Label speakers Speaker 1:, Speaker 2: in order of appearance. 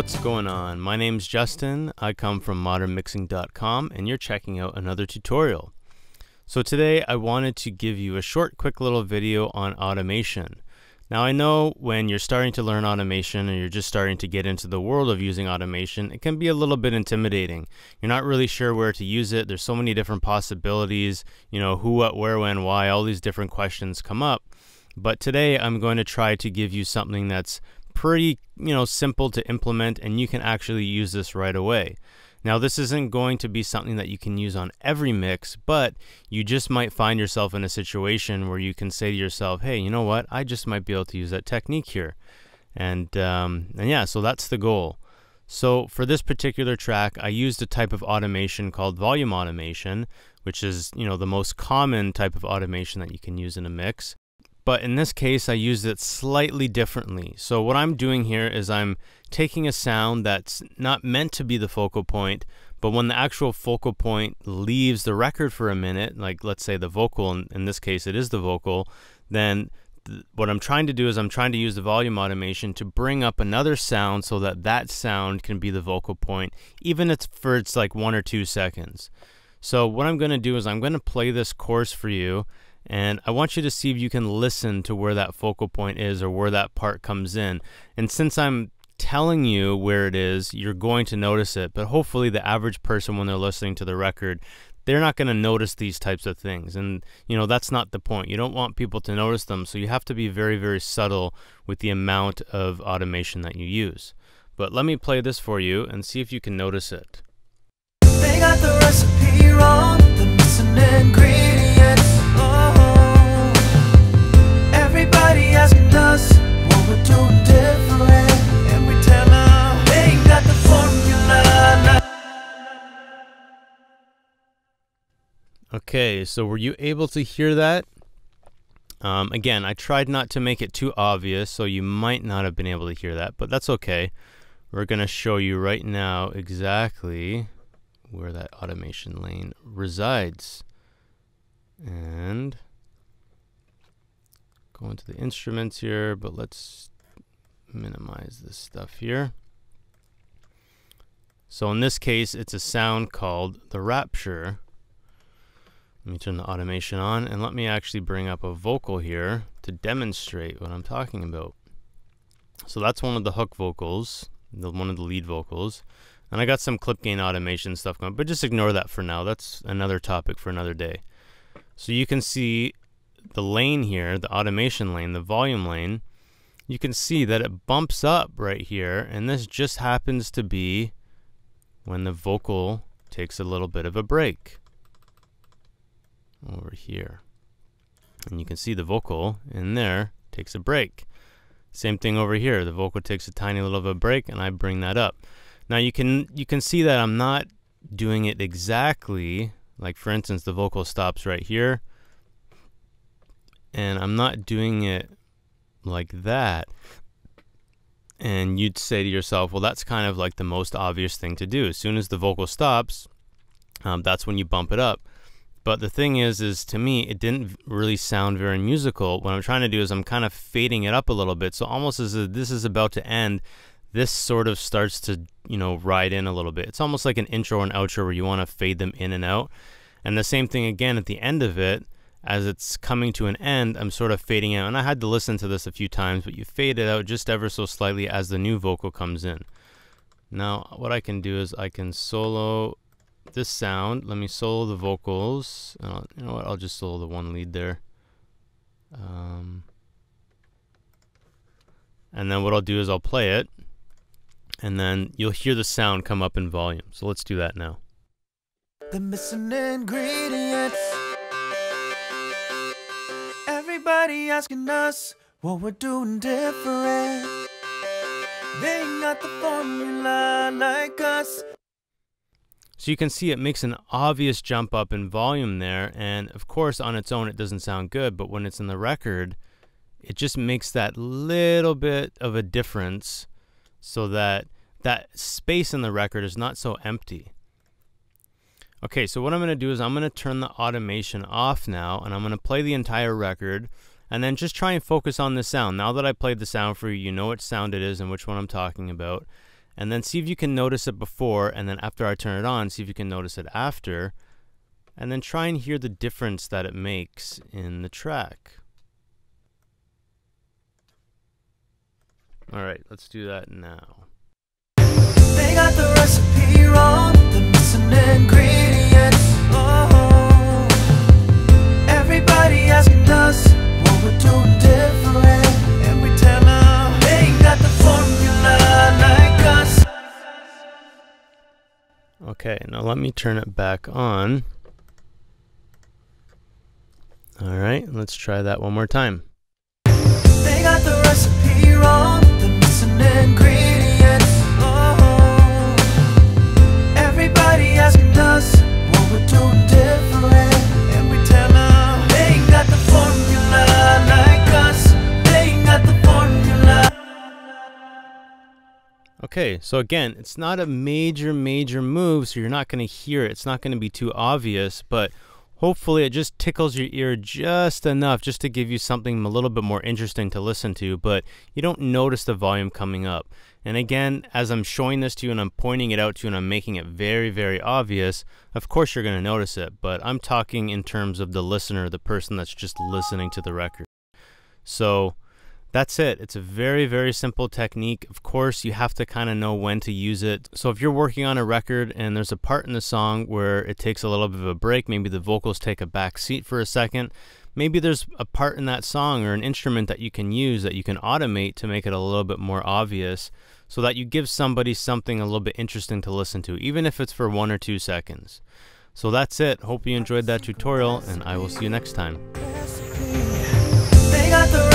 Speaker 1: What's going on? My name's Justin. I come from modernmixing.com and you're checking out another tutorial. So today I wanted to give you a short, quick little video on automation. Now I know when you're starting to learn automation or you're just starting to get into the world of using automation, it can be a little bit intimidating. You're not really sure where to use it. There's so many different possibilities, you know, who, what, where, when, why, all these different questions come up. But today I'm going to try to give you something that's pretty, simple to implement, and you can actually use this right away. Now, this isn't going to be something that you can use on every mix, but you just might find yourself in a situation where you can say to yourself, hey, you know what? I just might be able to use that technique here. And yeah, so that's the goal. So for this particular track, I used a type of automation called volume automation, which is, the most common type of automation that you can use in a mix. But in this case, I used it slightly differently. So what I'm doing here is I'm taking a sound that's not meant to be the focal point, but when the actual focal point leaves the record for a minute, like let's say the vocal, in this case it is the vocal, then what I'm trying to do is I'm trying to use the volume automation to bring up another sound so that that sound can be the vocal point, even if it's like 1 or 2 seconds. So what I'm going to do is I'm going to play this course for you, and I want you to see if you can listen to where that focal point is or where that part comes in. And since I'm telling you where it is, you're going to notice it. But hopefully the average person, when they're listening to the record, they're not going to notice these types of things. And, that's not the point. You don't want people to notice them. So you have to be very, very subtle with the amount of automation that you use. But let me play this for you and see if you can notice it.
Speaker 2: They got the recipe wrong, the missing ingredients. Everybody asking us what we're doing different, and we tell them they ain't got the formula.
Speaker 1: Okay, so were you able to hear that? Again, I tried not to make it too obvious, so you might not have been able to hear that, but that's okay. We're going to show you right now exactly where that automation lane resides. And go into the instruments here, but let's minimize this stuff here. So in this case, it's a sound called the Rapture. Let me turn the automation on, and let me actually bring up a vocal here to demonstrate what I'm talking about. So that's one of the hook vocals, one of the lead vocals. And I got some clip gain automation stuff going, but just ignore that for now. That's another topic for another day. So you can see the lane here, the automation lane, the volume lane. You can see that it bumps up right here, and this just happens to be when the vocal takes a little bit of a break over here. And you can see the vocal in there takes a break. Same thing over here. The vocal takes a tiny little bit of a break, and I bring that up. Now you can see that I'm not doing it exactly, like for instance the vocal stops right here, and I'm not doing it like that. And you'd say to yourself, well, that's kind of like the most obvious thing to do. As soon as the vocal stops, that's when you bump it up. But the thing is to me, it didn't really sound very musical. What I'm trying to do is I'm kind of fading it up a little bit. So almost as if this is about to end, this sort of starts to, ride in a little bit. It's almost like an intro and outro where you want to fade them in and out. And the same thing again at the end of it, as it's coming to an end, I'm sort of fading out. And I had to listen to this a few times, but you fade it out just ever so slightly as the new vocal comes in. Now, what I can do is I can solo this sound. Let me solo the vocals. You know what? I'll just solo the one lead there. And then what I'll do is I'll play it, and then you'll hear the sound come up in volume. So let's do that now.
Speaker 2: The missing ingredients. Everybody asking us what we're doing different. They ain't got the formula like us.
Speaker 1: So you can see it makes an obvious jump up in volume there, and of course on its own it doesn't sound good, but when it's in the record, it just makes that little bit of a difference so that that space in the record is not so empty. Okay, so what I'm going to do is I'm going to turn the automation off now, and I'm going to play the entire record, and then just try and focus on the sound. Now that I played the sound for you, you know which sound it is and which one I'm talking about. and then see if you can notice it before, and then after I turn it on, see if you can notice it after, and then try and hear the difference that it makes in the track. Alright, let's do that now.
Speaker 2: They got the recipe wrong, the missing ingredients. Oh, everybody asking us what we're doing different, and we tell them they ain't got the formula like us.
Speaker 1: Okay, now let me turn it back on. Alright, let's try that one more time.
Speaker 2: They got the recipe wrong, the missing ingredients. Oh, everybody asking us what we're doing different, and we tell them they ain't got the formula like us. They ain't got the formula.
Speaker 1: Okay, so again, it's not a major move, so you're not going to hear it. It's not going to be too obvious, but hopefully it just tickles your ear just enough just to give you something a little bit more interesting to listen to, but you don't notice the volume coming up. And again, as I'm showing this to you and I'm pointing it out to you and I'm making it very obvious, of course you're going to notice it, but I'm talking in terms of the listener, the person that's just listening to the record. So that's it. It's a very simple technique. Of course, you have to kind of know when to use it. So if you're working on a record and there's a part in the song where it takes a little bit of a break, maybe the vocals take a back seat for a second, maybe there's a part in that song or an instrument that you can use that you can automate to make it a little bit more obvious, so that you give somebody something a little bit interesting to listen to, even if it's for 1 or 2 seconds. So that's it. Hope you enjoyed that tutorial, and I will see you next time.
Speaker 2: They got the